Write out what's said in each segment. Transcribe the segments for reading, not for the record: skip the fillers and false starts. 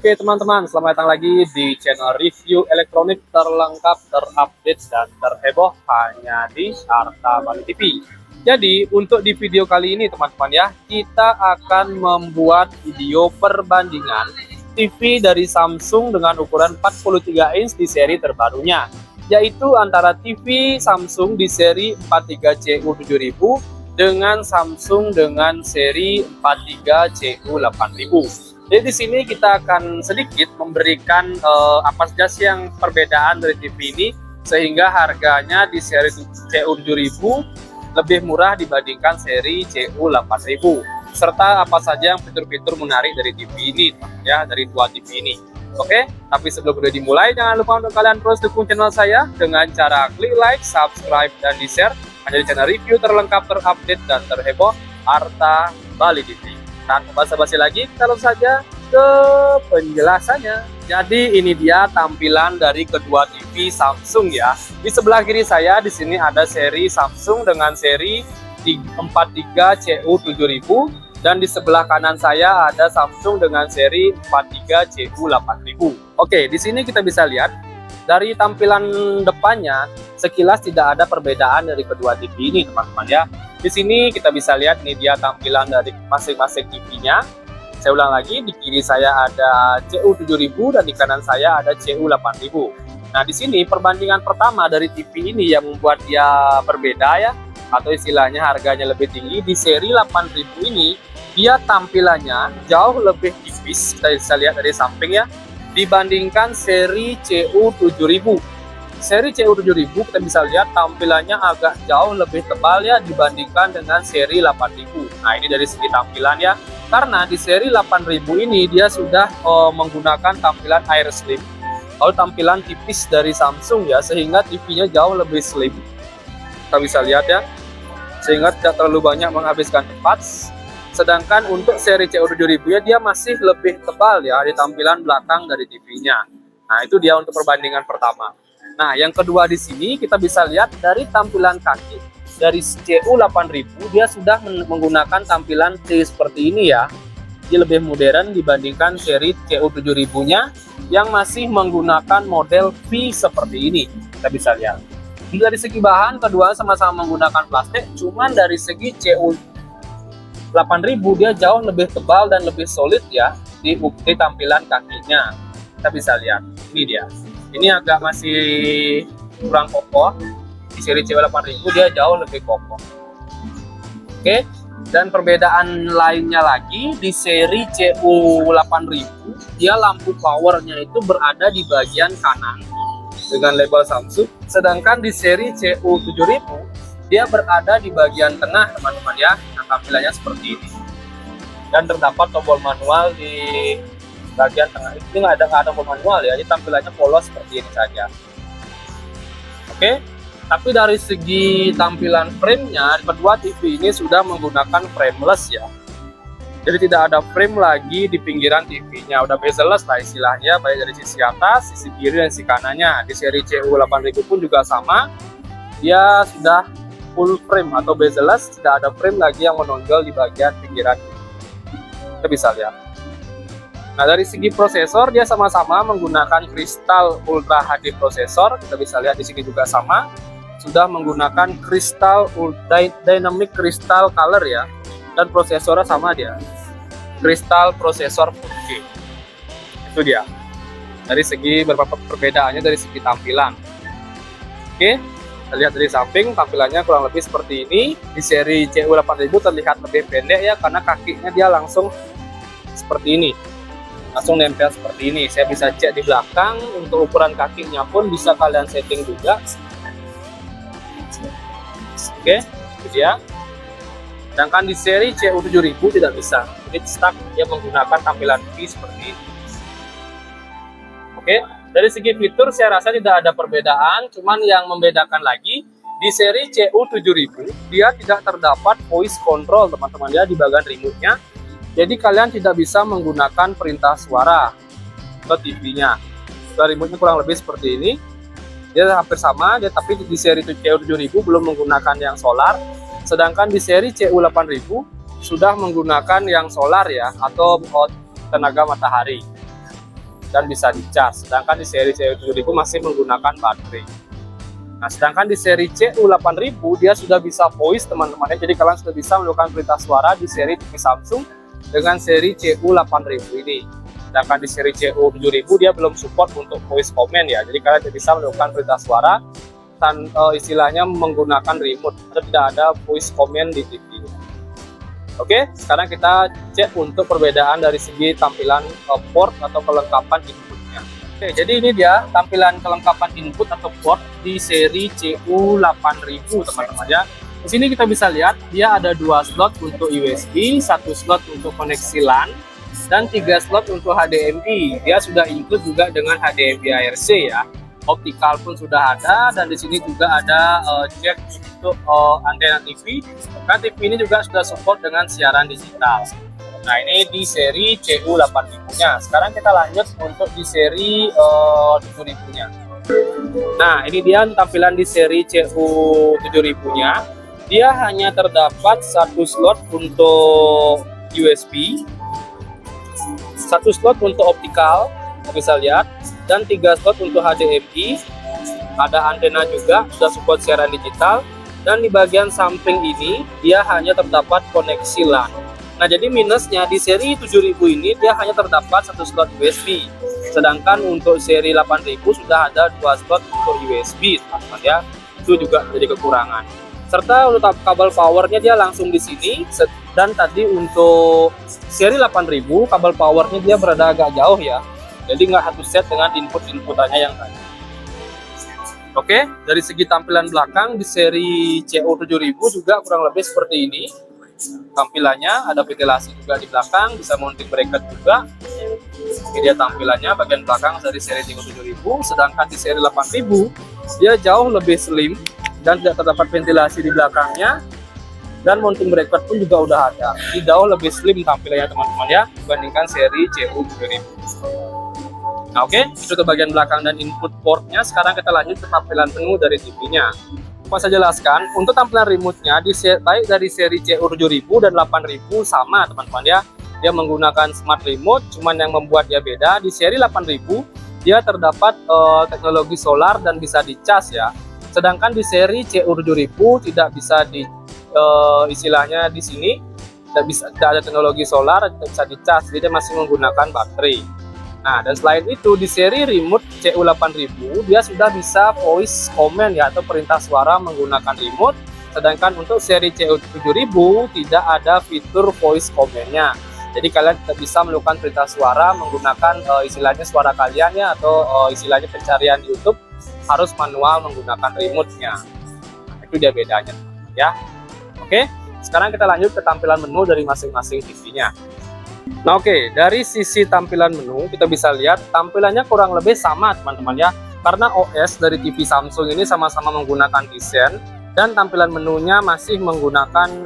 Oke teman-teman, selamat datang lagi di channel review elektronik terlengkap, terupdate, dan terheboh hanya di Arta Bali TV. Jadi untuk di video kali ini teman-teman ya, kita akan membuat video perbandingan TV dari Samsung dengan ukuran 43 inch di seri terbarunya, yaitu antara TV Samsung di seri 43CU7000 dengan Samsung dengan seri 43CU8000. Jadi di sini kita akan sedikit memberikan apa saja sih yang perbedaan dari TV ini sehingga harganya di seri CU7000 lebih murah dibandingkan seri CU8000, serta apa saja yang fitur-fitur menarik dari TV ini ya, dari dua TV ini. Oke, tapi sebelum video dimulai jangan lupa untuk kalian terus dukung channel saya dengan cara klik like, subscribe, dan di-share hanya di channel review terlengkap, terupdate, dan terheboh Arta Bali TV. Tanpa basa-basi lagi, kita langsung saja ke penjelasannya. Jadi ini dia tampilan dari kedua TV Samsung ya. Di sebelah kiri saya di sini ada seri Samsung dengan seri 43CU7000 dan di sebelah kanan saya ada Samsung dengan seri 43CU8000. Oke, di sini kita bisa lihat dari tampilan depannya sekilas tidak ada perbedaan dari kedua TV ini teman-teman ya. Di sini kita bisa lihat ini dia tampilan dari masing-masing TV-nya. Saya ulang lagi, di kiri saya ada CU7000 dan di kanan saya ada CU8000. Nah, di sini perbandingan pertama dari TV ini yang membuat dia berbeda ya, atau istilahnya harganya lebih tinggi. Di seri 8000 ini dia tampilannya jauh lebih tipis, kita bisa lihat dari samping ya, dibandingkan seri CU7000. Seri CU7000 kita bisa lihat tampilannya agak jauh lebih tebal ya dibandingkan dengan seri 8000. Nah, ini dari segi tampilan ya, karena di seri 8000 ini dia sudah menggunakan tampilan air slim, lalu tampilan tipis dari Samsung ya, sehingga TV-nya jauh lebih slim. Kita bisa lihat ya, sehingga tidak terlalu banyak menghabiskan tempat. Sedangkan untuk seri CU7000 ya, dia masih lebih tebal ya di tampilan belakang dari TV-nya. Nah, itu dia untuk perbandingan pertama. Nah, yang kedua di sini kita bisa lihat dari tampilan kaki dari CU8000 dia sudah menggunakan tampilan T seperti ini ya. Dia lebih modern dibandingkan seri CU7000-nya yang masih menggunakan model V seperti ini. Kita bisa lihat. Dari segi bahan kedua sama-sama menggunakan plastik, cuman dari segi CU8000 dia jauh lebih tebal dan lebih solid ya di tampilan kakinya. Kita bisa lihat. Ini dia. Ini agak masih kurang kokoh. Di seri CU8000 dia jauh lebih kokoh. Oke, dan perbedaan lainnya lagi di seri CU8000 dia lampu powernya itu berada di bagian kanan dengan label Samsung, sedangkan di seri CU7000 dia berada di bagian tengah teman-teman ya. Nah, tampilannya seperti ini dan terdapat tombol manual di bagian tengah. Ini nggak ada tombol manual ya, jadi tampilannya polos seperti ini saja. Oke, tapi dari segi tampilan framenya kedua TV ini sudah menggunakan frameless ya, jadi tidak ada frame lagi di pinggiran TV-nya, udah bezel-less lah istilahnya, baik dari sisi atas, sisi kiri, dan sisi kanannya. Di seri CU8000 pun juga sama, dia sudah full frame atau bezel-less, tidak ada frame lagi yang menonjol di bagian pinggiran. Kita bisa lihat. Nah, dari segi prosesor dia sama-sama menggunakan Crystal Ultra HD prosesor. Kita bisa lihat di sini juga sama, sudah menggunakan Crystal Dynamic Crystal Color ya, dan prosesornya sama dia, Crystal Processor 4K. Itu dia. Dari segi beberapa perbedaannya dari segi tampilan. Oke, kita lihat dari samping tampilannya kurang lebih seperti ini. Di seri CU8000 terlihat lebih pendek ya, karena kakinya dia langsung seperti ini, langsung nempel seperti ini. Saya bisa cek di belakang untuk ukuran kakinya pun bisa kalian setting juga. Oke, itu dia. Sedangkan di seri CU7000 tidak bisa, jadi stuck, dia menggunakan tampilan V seperti ini. Oke, dari segi fitur saya rasa tidak ada perbedaan, cuman yang membedakan lagi di seri CU7000 dia tidak terdapat voice control teman-teman ya di bagian remote-nya. Jadi kalian tidak bisa menggunakan perintah suara ke TV-nya. Remote-nya kurang lebih seperti ini. Dia hampir sama, tapi di seri CU7000 belum menggunakan yang solar. Sedangkan di seri CU8000 sudah menggunakan yang solar ya, atau tenaga matahari. dan bisa dicas. Sedangkan di seri CU7000 masih menggunakan baterai. Nah, sedangkan di seri CU8000 dia sudah bisa voice teman-teman ya. Jadi kalian sudah bisa melakukan perintah suara di seri TV Samsung dengan seri CU8000 ini. Sedangkan di seri CU7000 dia belum support untuk voice command ya. Jadi kalian tidak bisa melakukan perintah suara dan istilahnya menggunakan remote. Tidak ada voice command di TV. Oke, sekarang kita cek untuk perbedaan dari segi tampilan port atau kelengkapan inputnya. Oke, jadi ini dia tampilan kelengkapan input atau port di seri CU8000 teman-teman ya. Di sini kita bisa lihat dia ada 2 slot untuk USB, 1 slot untuk koneksi LAN, dan 3 slot untuk HDMI. Dia sudah include juga dengan HDMI ARC ya. Optikal pun sudah ada, dan di sini juga ada jack untuk antena TV. Nah, TV ini juga sudah support dengan siaran digital. Nah, ini di seri CU8000-nya. Sekarang kita lanjut untuk di seri 7000-nya. Nah, ini dia tampilan di seri CU7000-nya. Dia hanya terdapat 1 slot untuk USB, 1 slot untuk optikal, bisa lihat, dan 3 slot untuk HDMI. Ada antena juga, sudah support siaran digital, dan di bagian samping ini dia hanya terdapat koneksi LAN. Nah, jadi minusnya di seri 7000 ini dia hanya terdapat 1 slot USB, sedangkan untuk seri 8000 sudah ada 2 slot untuk USB teman-teman ya. Itu juga menjadi kekurangan. Serta untuk kabel powernya dia langsung di sini, dan tadi untuk seri 8000 kabel powernya dia berada agak jauh ya. Jadi nggak satu set dengan inputannya yang tadi. Oke, dari segi tampilan belakang di seri CU7000 juga kurang lebih seperti ini. Tampilannya ada ventilasi juga di belakang, bisa mounting bracket juga. Ini dia tampilannya bagian belakang dari seri CU7000. Sedangkan di seri 8000 dia jauh lebih slim dan tidak terdapat ventilasi di belakangnya. Dan mounting bracket pun juga udah ada. Jadi jauh lebih slim tampilannya teman-teman ya dibandingkan seri CU7000. Nah, oke, itu ke bagian belakang dan input portnya. Sekarang kita lanjut ke tampilan menu dari TV-nya. Saya jelaskan, untuk tampilan remote-nya baik dari seri CU7000 dan 8000 sama teman-teman ya. Dia menggunakan smart remote, cuman yang membuat dia beda di seri 8000 dia terdapat teknologi solar dan bisa dicas ya. Sedangkan di seri CU7000 tidak bisa istilahnya di sini tidak ada teknologi solar, tidak bisa dicas, jadi dia masih menggunakan baterai. Nah, dan selain itu di seri remote CU8000 dia sudah bisa voice command ya, atau perintah suara menggunakan remote. Sedangkan untuk seri CU7000 tidak ada fitur voice command-nya. Jadi kalian tidak bisa melakukan perintah suara menggunakan istilahnya suara kalian ya, atau istilahnya pencarian di YouTube harus manual menggunakan remote-nya. Nah, itu dia bedanya ya. Oke, sekarang kita lanjut ke tampilan menu dari masing-masing TV-nya. Nah, oke, dari sisi tampilan menu kita bisa lihat tampilannya kurang lebih sama teman-teman ya, karena OS dari TV Samsung ini sama-sama menggunakan Tizen, dan tampilan menunya masih menggunakan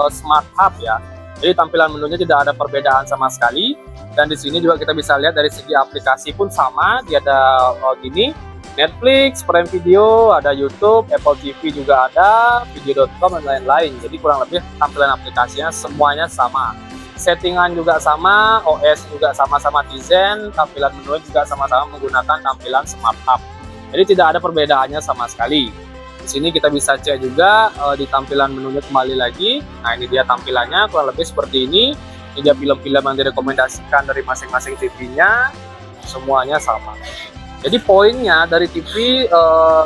Smart Hub ya. Jadi tampilan menunya tidak ada perbedaan sama sekali. Dan di sini juga kita bisa lihat dari segi aplikasi pun sama, dia ada gini, Netflix, Prime Video, ada YouTube, Apple TV juga ada, video.com dan lain-lain. Jadi kurang lebih tampilan aplikasinya semuanya sama. Settingan juga sama, OS juga sama-sama Tizen, tampilan menu juga sama-sama menggunakan tampilan Smart Hub. Jadi tidak ada perbedaannya sama sekali. Di sini kita bisa cek juga di tampilan menunya kembali lagi. Nah, ini dia tampilannya kurang lebih seperti ini. Ini dia film-film yang direkomendasikan dari masing-masing TV-nya, semuanya sama. Jadi poinnya dari TV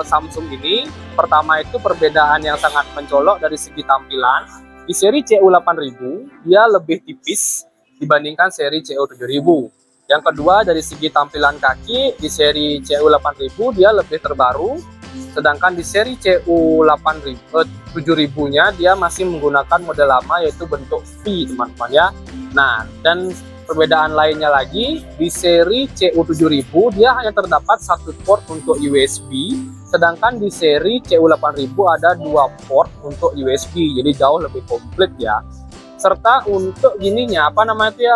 Samsung ini, pertama itu perbedaan yang sangat mencolok dari segi tampilan. Di seri CU8000 dia lebih tipis dibandingkan seri CU7000. Yang kedua dari segi tampilan kaki, di seri CU8000 dia lebih terbaru. Sedangkan di seri CU7000-nya dia masih menggunakan model lama, yaitu bentuk V teman-teman ya. Nah, dan perbedaan lainnya lagi, di seri CU7000 dia hanya terdapat 1 port untuk USB, sedangkan di seri CU8000 ada 2 port untuk USB, jadi jauh lebih komplit ya. Serta untuk gininya apa namanya itu ya,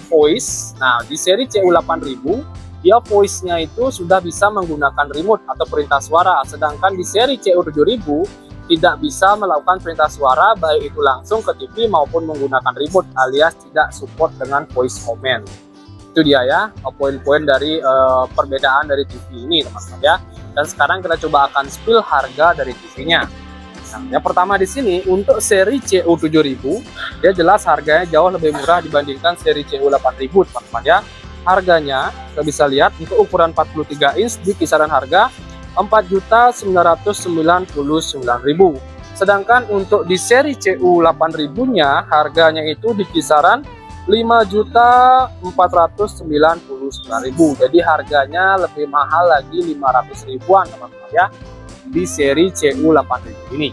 voice. Nah, di seri CU8000 dia voice-nya itu sudah bisa menggunakan remote atau perintah suara, sedangkan di seri CU7000 tidak bisa melakukan perintah suara baik itu langsung ke TV maupun menggunakan remote, alias tidak support dengan voice command. Itu dia ya poin-poin dari perbedaan dari TV ini teman-teman ya. Dan sekarang kita coba akan spill harga dari TV-nya. Nah, yang pertama di sini untuk seri CU7000 dia jelas harganya jauh lebih murah dibandingkan seri CU8000 teman-teman ya. Harganya kita bisa lihat untuk ukuran 43 inch di kisaran harga 4.999.000. Sedangkan untuk di seri CU8000-nya harganya itu di kisaran 5.499.000. Jadi harganya lebih mahal lagi 500 ribuan teman-teman ya di seri CU8000 ini.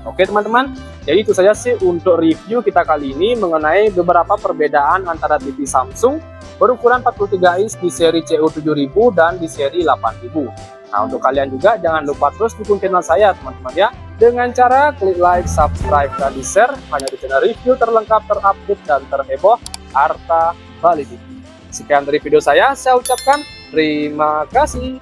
Oke teman-teman, jadi itu saja sih untuk review kita kali ini mengenai beberapa perbedaan antara TV Samsung berukuran 43 inch di seri CU7000 dan di seri 8000. Nah, untuk kalian juga jangan lupa terus dukung channel saya teman-teman ya, dengan cara klik like, subscribe, dan di-share hanya di channel review terlengkap, terupdate, dan terheboh Arta Bali TV. Sekian dari video saya ucapkan terima kasih.